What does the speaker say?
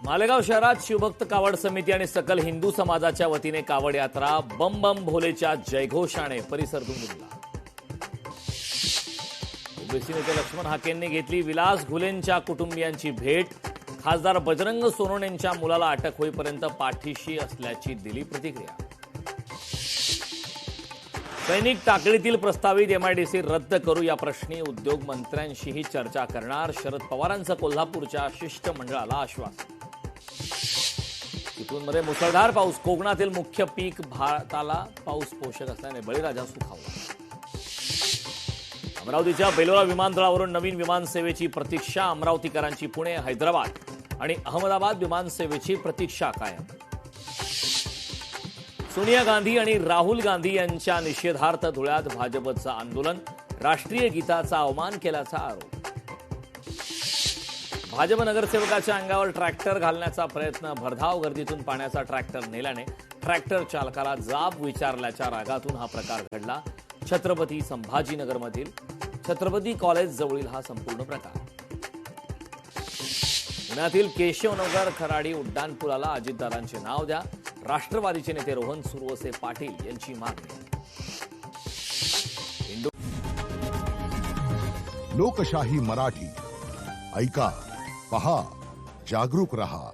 मालेगाव शहरात शिवभक्त कावड समिती आणि सकल हिंदू समाजाच्या वतीने कावड यात्रा बम बम भोलेच्या जयघोषाने परिसर दुमदुमला। ओबीसी नेते लक्ष्मण हाकेंनी घेतली विलास घुलेंच्या कुटुंबियांची भेट। खासदार बजरंग सोनवणेंच्या मुलाला अटक होईपर्यंत पाठीशी असल्याची दिली प्रतिक्रिया। सैनिक टाकळीतील प्रस्तावित एमआयडीसी रद्द करू या प्रश्नी उद्योग मंत्र्यांशीही चर्चा करणार। शरद पवारांचं कोल्हापूरच्या शिष्टमंडळाला आश्वासन। चिपळूणमध्ये मुसळधार पाऊस। कोकणातील मुख्य पीक भाताला पाऊस पोषक असल्याने बळीराजा सुखावला। अमरावतीच्या बेलोरा विमानतळावरून नवीन विमानसेवेची प्रतीक्षा। अमरावतीकरांची पुणे, हैदराबाद आणि अहमदाबाद विमानसेवेची प्रतीक्षा कायम। सोनिया गांधी आणि राहुल गांधी यांच्या निषेधार्थ धुळ्यात भाजपचं आंदोलन। राष्ट्रीय गीताचा अवमान केल्याचा आरोप। भाजप नगरसेवकाच्या अंगावर ट्रॅक्टर घालण्याचा प्रयत्न। भरधाव गर्दीतून पाण्याचा ट्रॅक्टर नेल्याने ट्रॅक्टर चालकाला जाब विचारल्याच्या रागातून हा प्रकार घडला। छत्रपती संभाजीनगरमधील छत्रपती कॉलेज जवळील हा संपूर्ण प्रकार। पुण्यातील केशवनगर खराडी उड्डाणपुलाला अजितदादांचे नाव द्या। राष्ट्रवादीचे नेते रोहन सुरवसे पाटील यांची मागणी। लोकशाही मराठी ऐका, पहा, जागरूक रहा।